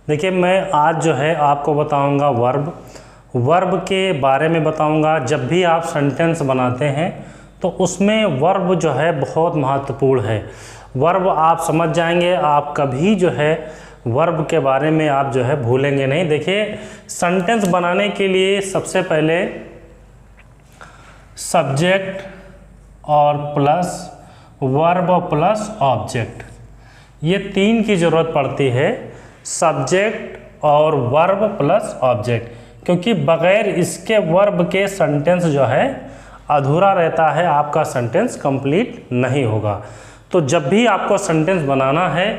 देखिए मैं आज जो है आपको बताऊंगा वर्ब के बारे में बताऊंगा। जब भी आप सेंटेंस बनाते हैं तो उसमें वर्ब जो है बहुत महत्वपूर्ण है। वर्ब आप समझ जाएंगे, आप कभी जो है वर्ब के बारे में आप जो है भूलेंगे नहीं। देखिए सेंटेंस बनाने के लिए सबसे पहले सब्जेक्ट और प्लस वर्ब प्लस ऑब्जेक्ट, ये तीन की ज़रूरत पड़ती है। सब्जेक्ट और वर्ब प्लस ऑब्जेक्ट, क्योंकि बग़ैर इसके वर्ब के सेंटेंस जो है अधूरा रहता है, आपका सेंटेंस कंप्लीट नहीं होगा। तो जब भी आपको सेंटेंस बनाना है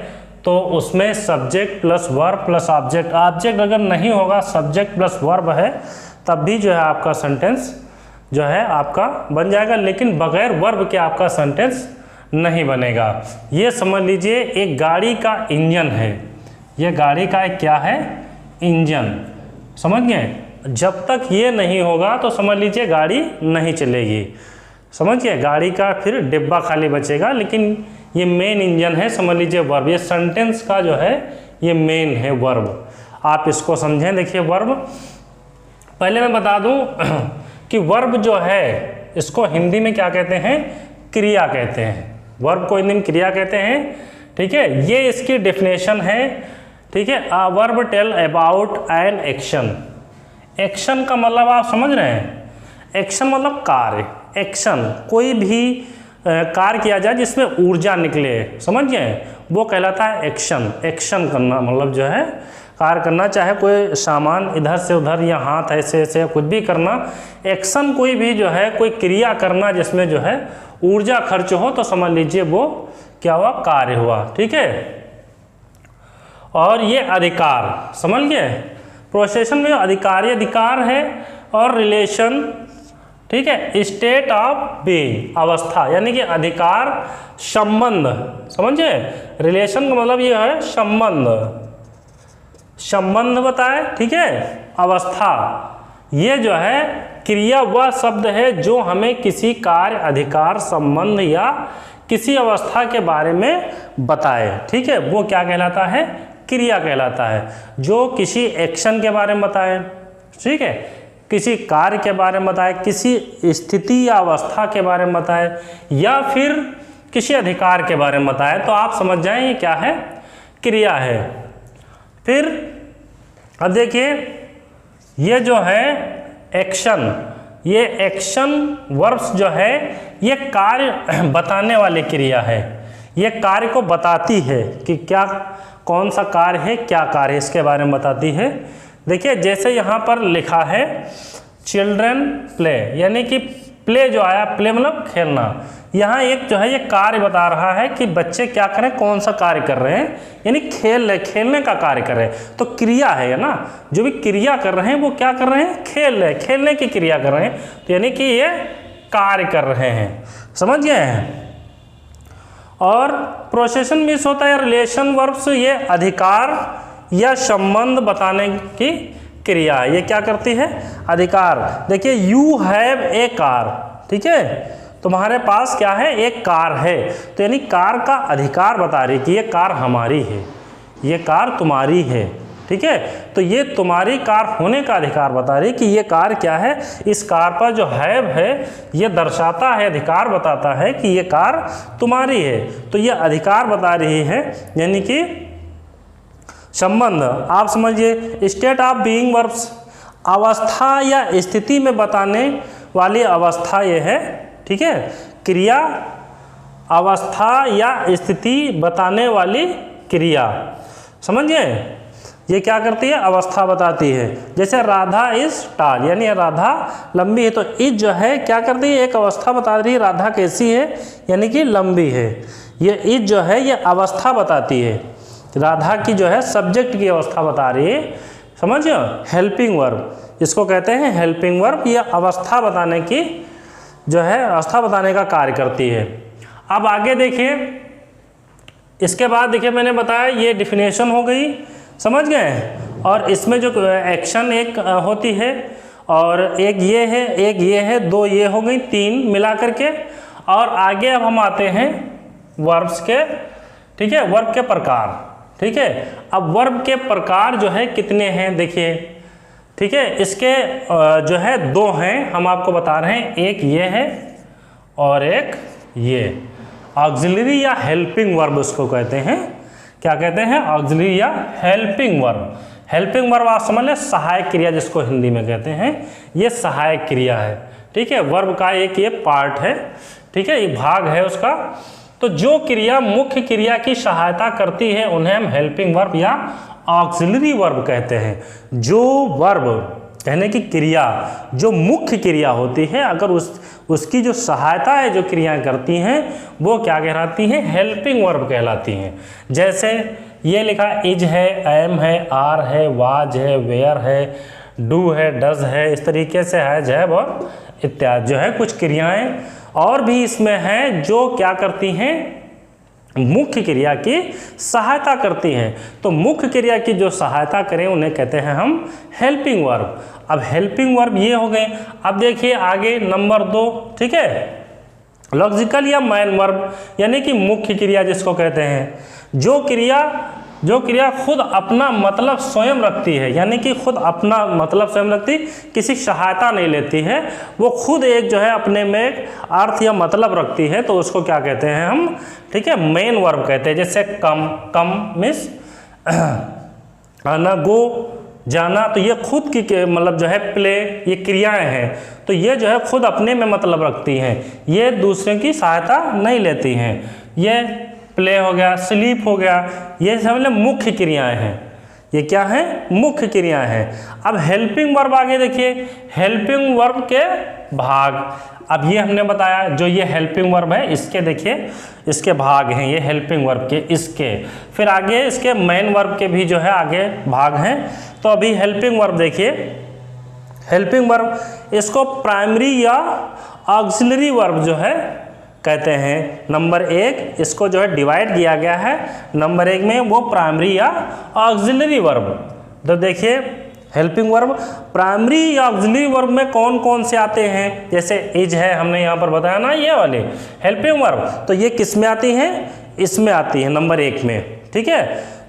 तो उसमें subject plus verb plus object, object अगर नहीं होगा सब्जेक्ट प्लस वर्ब है तब भी जो है आपका सेंटेंस जो है आपका बन जाएगा, लेकिन बग़ैर वर्ब के आपका सेंटेंस नहीं बनेगा। ये समझ लीजिए एक गाड़ी का इंजन है, ये गाड़ी का एक क्या है, इंजन, समझ गए। जब तक ये नहीं होगा तो समझ लीजिए गाड़ी नहीं चलेगी, समझ गए। गाड़ी का फिर डिब्बा खाली बचेगा, लेकिन ये मेन इंजन है, समझ लीजिए वर्ब। ये सेंटेंस का जो है ये मेन है वर्ब, आप इसको समझें। देखिए वर्ब, पहले मैं बता दूं कि वर्ब जो है इसको हिंदी में क्या कहते हैं, क्रिया कहते हैं। वर्ब को हिंदी में क्रिया कहते हैं, ठीक है। ये इसकी डेफिनेशन है, ठीक है। A verb tell about an action. Action का मतलब आप समझ रहे हैं, एक्शन मतलब कार्य। एक्शन कोई भी कार्य किया जाए जिसमें ऊर्जा निकले, समझ गए, वो कहलाता है एक्शन। एक्शन करना मतलब जो है कार्य करना, चाहे कोई सामान इधर से उधर या हाथ ऐसे ऐसे कुछ भी करना। एक्शन कोई भी जो है कोई क्रिया करना जिसमें जो है ऊर्जा खर्च हो तो समझ लीजिए वो क्या हुआ, कार्य हुआ, ठीक है। और ये अधिकार, समझ गए, प्रोसेशन में अधिकार है। और रिलेशन, ठीक है, स्टेट ऑफ बीइंग, अवस्था, यानी कि अधिकार संबंध, समझे। रिलेशन का मतलब ये है संबंध, संबंध बताए, ठीक है। अवस्था, ये जो है क्रिया वह शब्द है जो हमें किसी कार्य, अधिकार, संबंध या किसी अवस्था के बारे में बताए, ठीक है। वो क्या कहलाता है, क्रिया कहलाता है। जो किसी एक्शन के बारे में बताए, ठीक है, किसी कार्य के बारे में बताए, किसी स्थिति या अवस्था के बारे में बताए, या फिर किसी अधिकार के बारे में बताए, तो आप समझ जाएं ये क्या है, क्रिया है। फिर अब देखिए ये जो है एक्शन, ये एक्शन वर्ब्स जो है ये कार्य बताने वाली क्रिया है। ये कार्य को बताती है कि क्या, कौन सा कार्य है, क्या कार्य है, इसके बारे में बताती है। देखिए जैसे यहाँ पर लिखा है चिल्ड्रन प्ले, यानी कि प्ले जो आया, प्ले मतलब खेलना। यहाँ एक जो है ये कार्य बता रहा है कि बच्चे क्या करें, कौन सा कार्य कर रहे हैं, यानी खेलने का कार्य कर रहे हैं। तो क्रिया है ना, जो भी क्रिया कर रहे हैं वो क्या कर रहे हैं, खेल रहे हैं, खेलने की क्रिया कर रहे हैं, तो यानी कि ये कार्य कर रहे हैं, समझ गए हैं। और प्रोसेशन मिस होता है रिलेशन वर्ब्स, ये अधिकार या संबंध बताने की क्रिया है। ये क्या करती है, अधिकार। देखिए यू हैव ए कार, ठीक है, तुम्हारे पास क्या है, एक कार है, तो यानी कार का अधिकार बता रही कि ये कार हमारी है, ये कार तुम्हारी है, ठीक है। तो ये तुम्हारी कार होने का अधिकार बता रही कि ये कार क्या है, इस कार पर जो हैव है ये दर्शाता है, अधिकार बताता है कि ये कार तुम्हारी है। तो ये अधिकार बता रही है, यानी कि संबंध। आप समझिए स्टेट ऑफ बीइंग वर्ब्स, अवस्था या स्थिति में बताने वाली अवस्था ये है, ठीक है। क्रिया, अवस्था या स्थिति बताने वाली क्रिया, समझिए। ये क्या करती है, अवस्था बताती है। जैसे राधा इज टाल, यानी राधा लंबी है, तो इज जो है क्या करती है, एक अवस्था बता रही है राधा कैसी है, यानी कि लंबी है। ये इज जो है ये अवस्था बताती है, राधा की जो है सब्जेक्ट की अवस्था बता रही है, समझिए। हेल्पिंग वर्ब, इसको कहते हैं हेल्पिंग वर्ब। ये अवस्था बताने की जो है, अवस्था बताने का कार्य करती है। अब आगे देखिए, इसके बाद देखिए मैंने बताया ये डिफिनेशन हो गई, समझ गए। और इसमें जो एक्शन एक होती है, और एक ये है, एक ये है, दो ये हो गई, तीन मिला करके। और आगे अब हम आते हैं वर्ब्स के, ठीक है, वर्ब के प्रकार। ठीक है। अब वर्ब के प्रकार जो है कितने हैं देखिए, ठीक है। इसके जो है दो हैं, हम आपको बता रहे हैं, एक ये है और एक ये। ऑक्सिलरी या हेल्पिंग वर्ब उसको कहते हैं, क्या कहते हैं, ऑक्सिलरी या हेल्पिंग वर्ब। हेल्पिंग वर्ब आप समझ लें, सहायक क्रिया जिसको हिंदी में कहते हैं, ये सहायक क्रिया है, ठीक है। वर्ब का एक ये पार्ट है, ठीक है, ये भाग है उसका। तो जो क्रिया मुख्य क्रिया की सहायता करती है उन्हें हम हेल्पिंग वर्ब या ऑक्सिलरी वर्ब कहते हैं। जो वर्ब कहने की क्रिया जो मुख्य क्रिया होती है, अगर उसकी जो सहायता है जो क्रियाएं करती हैं, वो क्या कहलाती हैं, हेल्पिंग वर्ब कहलाती हैं। जैसे ये लिखा इज है, एम है, आर है, वाज है, वेयर है, डू है, डज है, इस तरीके से है, जैब और इत्यादि जो है कुछ क्रियाएं और भी इसमें हैं जो क्या करती हैं, मुख्य क्रिया की सहायता करती हैं। तो मुख्य क्रिया की जो सहायता करें उन्हें कहते हैं हम हेल्पिंग वर्ब। अब हेल्पिंग वर्ब ये हो गए। अब देखिए आगे नंबर 2, ठीक है, लॉजिकल या मेन वर्ब, यानी कि मुख्य क्रिया जिसको कहते हैं, जो क्रिया खुद अपना मतलब स्वयं रखती है, यानी कि खुद अपना मतलब स्वयं रखती, किसी सहायता नहीं लेती है, वो खुद एक जो है अपने में एक अर्थ या मतलब रखती है, तो उसको क्या कहते हैं हम, ठीक है, मेन वर्ब कहते हैं। जैसे कम मीन्स आना, गो जाना, तो ये खुद की मतलब जो है प्ले, ये क्रियाएं हैं, तो ये जो है खुद अपने में मतलब रखती हैं, ये दूसरे की सहायता नहीं लेती हैं। ये प्ले हो गया, स्लीप हो गया, ये सब मुख्य क्रियाएं हैं। ये क्या है, मुख्य क्रियाएं हैं। अब हेल्पिंग वर्ब आगे देखिए, हेल्पिंग वर्ब के भाग। अब ये हमने बताया जो ये हेल्पिंग वर्ब है, इसके देखिए इसके भाग हैं, ये हेल्पिंग वर्ब के, इसके फिर आगे इसके मेन वर्ब के भी जो है आगे भाग हैं। तो अभी हेल्पिंग वर्ब देखिए, हेल्पिंग वर्ब इसको प्राइमरी या ऑक्सिलरी वर्ब जो है कहते हैं। नंबर 1 इसको जो है डिवाइड किया गया है, नंबर 1 में वो प्राइमरी या ऑक्सिलरी वर्ब। तो देखिए हेल्पिंग वर्ब प्राइमरी या ऑक्सिलरी वर्ब में कौन कौन से आते हैं, जैसे इज है, हमने यहाँ पर बताया ना, ये वाले हेल्पिंग वर्ब, तो ये किस में आती हैं, इसमें आती है नंबर 1 में, ठीक है।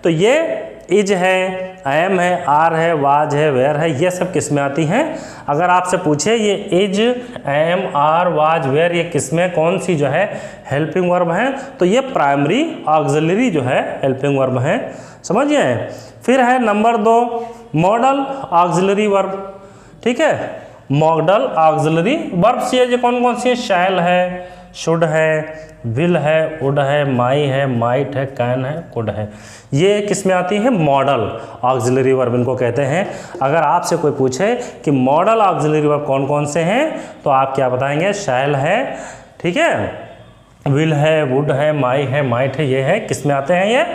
तो ये इज है, एम है, आर है, वाज है, वेयर है, ये सब किस में आती हैं। अगर आपसे पूछे ये is, am, are, was, were ये किस में कौन सी जो है हेल्पिंग वर्ब है, तो ये प्राइमरी ऑक्सिलरी जो है हेल्पिंग वर्ब है, समझिए। फिर है नंबर 2 मॉडल ऑक्सिलरी वर्ब, ठीक है। मॉडल ऑक्सिलरी वर्ब्स ये कौन कौन सी है, शैल है, शुड है, विल है, वुड है, माई है, माइट है, कैन है, कुड है, ये किस में आती है, मॉडल ऑक्सिलरी वर्ब इनको कहते हैं। अगर आपसे कोई पूछे कि मॉडल ऑक्सिलरी वर्ब कौन कौन से हैं, तो आप क्या बताएंगे, शैल है, ठीक है, विल है, वुड है, माई है, माइट है, ये है किस में आते हैं, ये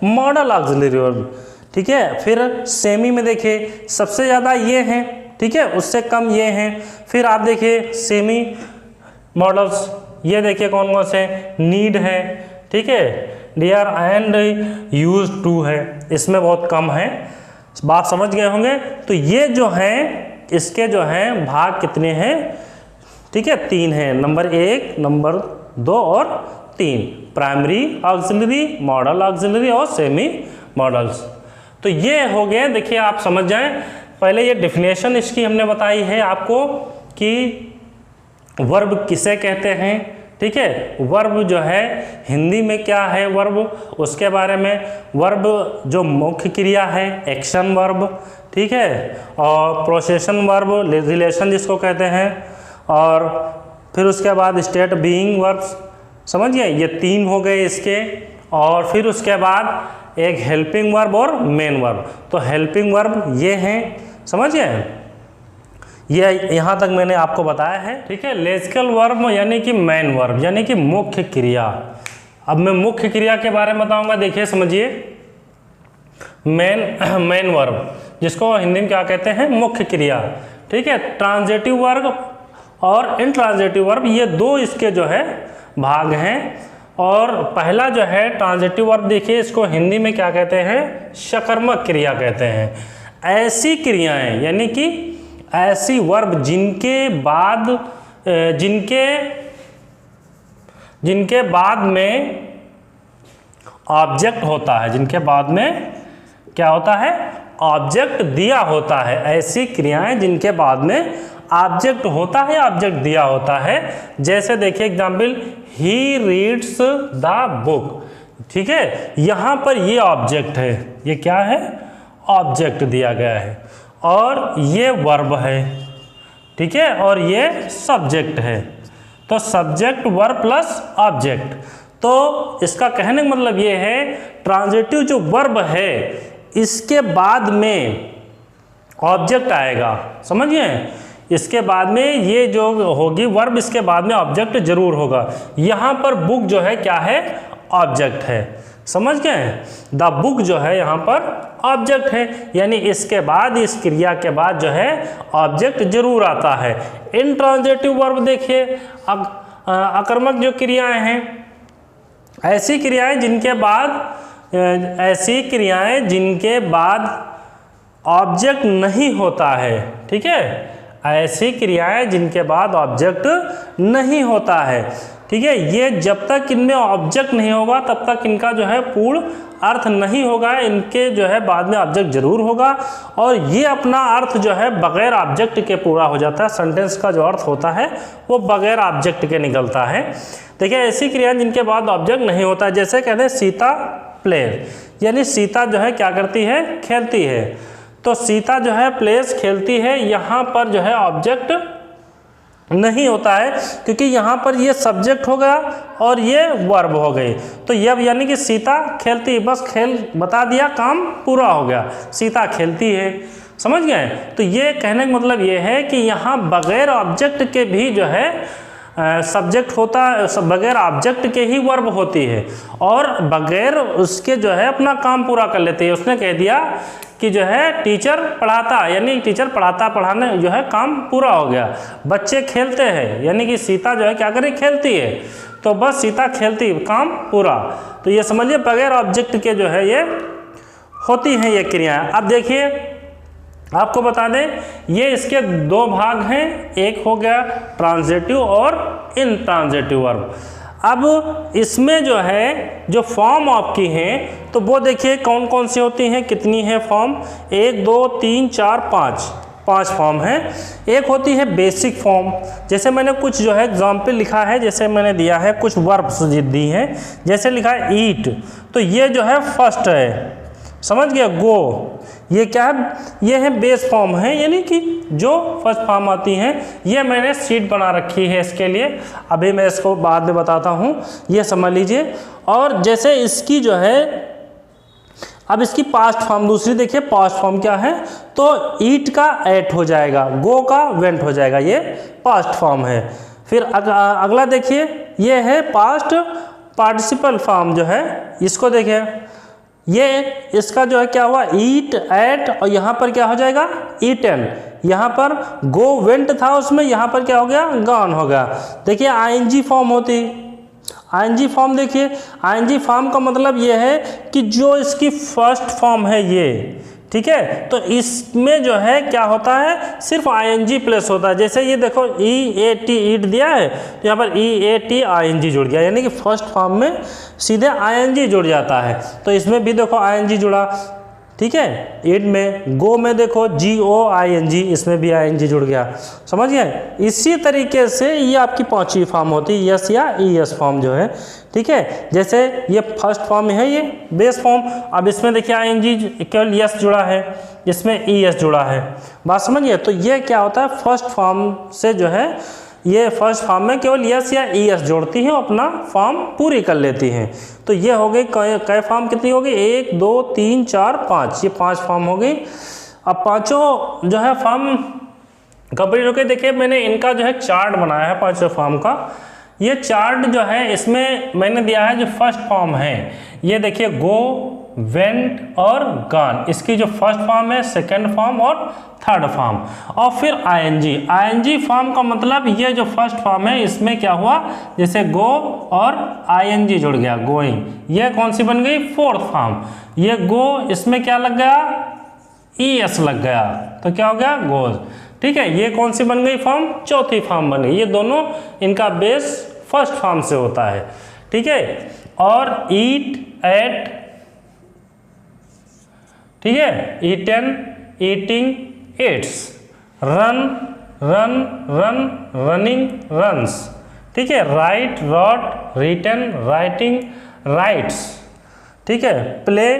मॉडल ऑक्सिलरी वर्ब, ठीक है। फिर सेमी में देखिए सबसे ज़्यादा ये हैं, ठीक है, उससे कम ये हैं। फिर आप देखिए सेमी मॉडल्स, ये देखिए कौन कौन से, नीड है, ठीक है, डियर एंड यूज टू है, इसमें बहुत कम है, बात समझ गए होंगे। तो ये जो हैं इसके जो हैं भाग कितने हैं, ठीक है, 3 हैं, नंबर 1, नंबर 2 और 3, प्राइमरी ऑक्सिलरी, मॉडल ऑक्सिलरी और सेमी मॉडल्स। तो ये हो गए, देखिए आप समझ जाएं। पहले ये डेफिनेशन इसकी हमने बताई है आपको कि वर्ब किसे कहते हैं, ठीक है, वर्ब जो है हिंदी में क्या है वर्ब, उसके बारे में। वर्ब जो मुख्य क्रिया है एक्शन वर्ब, ठीक है, और प्रोसेशन वर्ब रिलेशन जिसको कहते हैं, और फिर उसके बाद स्टेट बीइंग वर्ब्स, समझिए ये 3 हो गए इसके। और फिर उसके बाद एक हेल्पिंग वर्ब और मेन वर्ब। तो हेल्पिंग वर्ब ये हैं, समझिए, ये यहाँ तक मैंने आपको बताया है, ठीक है। लेक्सिकल वर्ब यानी कि मेन वर्ब यानी कि मुख्य क्रिया। अब मैं मुख्य क्रिया के बारे में बताऊंगा, देखिए समझिए, मेन वर्ब जिसको हिंदी में क्या कहते हैं, मुख्य क्रिया, ठीक है। ट्रांजिटिव वर्ब और इंट्रांजिटिव वर्ब, ये 2 इसके जो है भाग हैं। और पहला जो है ट्रांजिटिव वर्ब, देखिए इसको हिंदी में क्या कहते हैं, सकर्मक क्रिया कहते हैं। ऐसी क्रियाएं यानी कि ऐसी वर्ब जिनके बाद में ऑब्जेक्ट होता है, जिनके बाद में क्या होता है, ऑब्जेक्ट दिया होता है। ऐसी क्रियाएं जिनके बाद में ऑब्जेक्ट होता है, ऑब्जेक्ट दिया होता है। जैसे देखिए example, he reads the book, ठीक है, यहाँ पर ये ऑब्जेक्ट है, ये क्या है, ऑब्जेक्ट दिया गया है, और ये वर्ब है, ठीक है, और ये सब्जेक्ट है। तो सब्जेक्ट वर्ब प्लस ऑब्जेक्ट। तो इसका कहने का मतलब ये है, ट्रांजिटिव जो वर्ब है इसके बाद में ऑब्जेक्ट आएगा, समझिए, इसके बाद में ये जो होगी वर्ब, इसके बाद में ऑब्जेक्ट जरूर होगा। यहाँ पर बुक जो है क्या है, ऑब्जेक्ट है, समझ गए, द बुक जो है यहाँ पर ऑब्जेक्ट है, यानी इसके बाद, इस क्रिया के बाद जो है ऑब्जेक्ट जरूर आता है। इनट्रांजिटिव वर्ब देखिए, आक्रामक जो क्रियाएं हैं, ऐसी क्रियाएं जिनके बाद ऑब्जेक्ट नहीं होता है, ठीक है, ऐसी क्रियाएं जिनके बाद ऑब्जेक्ट नहीं होता है, ठीक है, ये जब तक इनमें ऑब्जेक्ट नहीं होगा तब तक इनका जो है पूर्ण अर्थ नहीं होगा, इनके जो है बाद में ऑब्जेक्ट जरूर होगा, और ये अपना अर्थ जो है बगैर ऑब्जेक्ट के पूरा हो जाता है। सेंटेंस का जो अर्थ होता है वो बगैर ऑब्जेक्ट के निकलता है। देखिए ऐसी क्रियाएं जिनके बाद ऑब्जेक्ट नहीं होता है, जैसे कहते हैं सीता प्लेज, यानी सीता जो है क्या करती है, खेलती है। तो सीता जो है प्लेस खेलती है, यहाँ पर जो है ऑब्जेक्ट नहीं होता है, क्योंकि यहाँ पर ये सब्जेक्ट हो गया और ये वर्ब हो गई। तो ये यानी कि सीता खेलती, बस खेल बता दिया, काम पूरा हो गया, सीता खेलती है, समझ गए। तो ये कहने का मतलब ये है कि यहाँ बगैर ऑब्जेक्ट के भी जो है सब्जेक्ट होता है, बगैर ऑब्जेक्ट के ही वर्ब होती है, और बगैर उसके जो है अपना काम पूरा कर लेती है। उसने कह दिया कि जो है टीचर पढ़ाता, यानी टीचर पढ़ाता, पढ़ाने जो है काम पूरा हो गया। बच्चे खेलते हैं, यानी कि सीता जो है क्या करे, खेलती है, तो बस सीता खेलती, काम पूरा। तो ये समझिए बगैर ऑब्जेक्ट के जो है ये होती हैं ये क्रियाएं। अब देखिए आपको बता दें, ये इसके दो भाग हैं, एक हो गया ट्रांजिटिव और इनट्रांजिटिव वर्ब। अब इसमें जो है जो फॉर्म आपकी हैं, तो वो देखिए कौन कौन सी होती हैं, कितनी है फॉर्म, 1 2 3 4 5 फॉर्म है। एक होती है बेसिक फॉर्म, जैसे मैंने कुछ जो है एग्जाम्पल लिखा है, जैसे मैंने दिया है कुछ वर्ब्स दी हैं, जैसे लिखा है ईट, तो ये जो है फर्स्ट है, समझ गया। गो, ये क्या है, ये है बेस फॉर्म है, यानी कि जो फर्स्ट फॉर्म आती हैं। ये मैंने शीट बना रखी है इसके लिए, अभी मैं इसको बाद में बताता हूँ, ये समझ लीजिए। और जैसे इसकी जो है, अब इसकी पास्ट फॉर्म दूसरी देखिए, पास्ट फॉर्म क्या है, तो ईट का एट हो जाएगा, गो का वेंट हो जाएगा, ये पास्ट फॉर्म है। फिर अगला देखिए, ये है पास्ट पार्टिसिपल फॉर्म जो है, इसको देखिए, ये इसका जो है क्या हुआ, ईट एट, और यहाँ पर क्या हो जाएगा, ईटन। यहाँ पर गो वेंट था उसमें, यहाँ पर क्या हो गया, गॉन हो गया। देखिए आईएनजी फॉर्म होती, आईएनजी फॉर्म देखिए, आईएनजी फॉर्म का मतलब ये है कि जो इसकी फर्स्ट फॉर्म है ये, ठीक है, तो इसमें जो है क्या होता है, सिर्फ आईएनजी प्लस होता है। जैसे ये देखो EAT ईट दिया है, तो यहाँ पर EAT ING जुड़ गया, यानी कि फर्स्ट फॉर्म में सीधे ING जुड़ जाता है। तो इसमें भी देखो ING जुड़ा, ठीक है, ईट में। गो में देखो GOING, इसमें भी ING जुड़ गया, समझ गए। इसी तरीके से ये आपकी पांचवी फॉर्म होती है, यस या ES फॉर्म जो है, ठीक है। जैसे ये फर्स्ट फॉर्म है, ये बेस फॉर्म। अब इसमें देखिए ING केवल यस जुड़ा है, इसमें ES जुड़ा है, बात समझिए। तो ये क्या होता है, फर्स्ट फॉर्म से जो है, ये फर्स्ट फॉर्म में केवल यस या ES जोड़ती हैं, अपना फॉर्म पूरी कर लेती हैं। तो ये हो गई, कै फॉर्म कितनी हो गई, 1 2 3 4 5, ये 5 फॉर्म हो गई। अब पांचों जो है फॉर्म कंप्लीट हो गए। देखिए मैंने इनका जो है चार्ट बनाया है पांचों फॉर्म का। ये चार्ट जो है इसमें मैंने दिया है जो फर्स्ट फॉर्म है, ये देखिए गो, वेंट और गॉन, इसकी जो फर्स्ट फॉर्म है, सेकंड फॉर्म और थर्ड फॉर्म, और फिर ING फॉर्म का मतलब ये जो फर्स्ट फॉर्म है इसमें क्या हुआ, जैसे गो और ING जुड़ गया, गोइंग, ये कौन सी बन गई, फोर्थ फॉर्म। ये गो, इसमें क्या लग गया, ES लग गया, तो क्या हो गया, गोज, ठीक है। ये कौन सी बन गई फॉर्म, चौथी फॉर्म बन गई। ये दोनों इनका बेस फर्स्ट फॉर्म से होता है, ठीक है। और ईट एट, ठीक है, eaten, eating, eats, run, run, run, running, runs, ठीक है, write, wrote, written, writing, writes, ठीक है, play,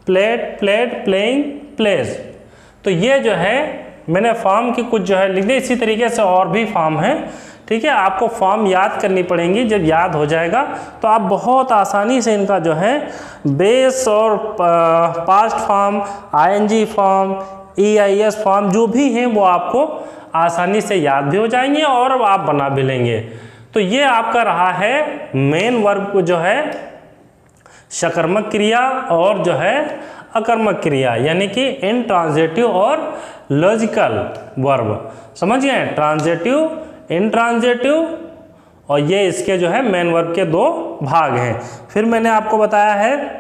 played, played, playing, plays. तो ये जो है मैंने फॉर्म की कुछ जो है लिख दी। इसी तरीके से और भी फॉर्म है, ठीक है, आपको फॉर्म याद करनी पड़ेंगी। जब याद हो जाएगा तो आप बहुत आसानी से इनका जो है बेस और पास्ट फॉर्म, आईएनजी फॉर्म, ईआईएस फॉर्म जो भी हैं वो आपको आसानी से याद भी हो जाएंगे और आप बना भी लेंगे। तो ये आपका रहा है मेन वर्ब जो है सकर्मक क्रिया और जो है अकर्मक क्रिया, यानी कि इंट्रांजिटिव और लॉजिकल वर्ब। समझ गए, ट्रांजिटिव, इंट्रांजिटिव, और ये इसके जो है मेन वर्ब के दो भाग हैं। फिर मैंने आपको बताया है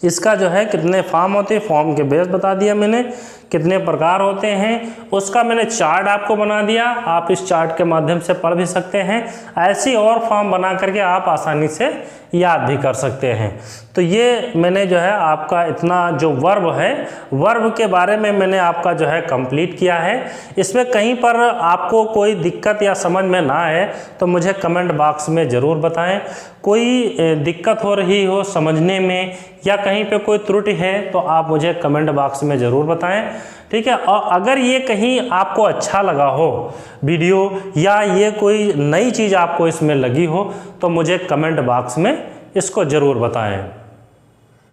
इसका जो है कितने फॉर्म होते हैं, फॉर्म के बेस बता दिया मैंने, कितने प्रकार होते हैं, उसका मैंने चार्ट आपको बना दिया। आप इस चार्ट के माध्यम से पढ़ भी सकते हैं। ऐसी और फॉर्म बना करके आप आसानी से याद भी कर सकते हैं। तो ये मैंने जो है आपका इतना जो वर्ब है, वर्ब के बारे में मैंने आपका जो है कंप्लीट किया है। इसमें कहीं पर आपको कोई दिक्कत या समझ में ना आए तो मुझे कमेंट बॉक्स में ज़रूर बताएं। कोई दिक्कत हो रही हो समझने में या कहीं पे कोई त्रुटि है तो आप मुझे कमेंट बॉक्स में ज़रूर बताएं, ठीक है। और अगर ये कहीं आपको अच्छा लगा हो वीडियो या ये कोई नई चीज़ आपको इसमें लगी हो तो मुझे कमेंट बॉक्स में इसको ज़रूर बताएं।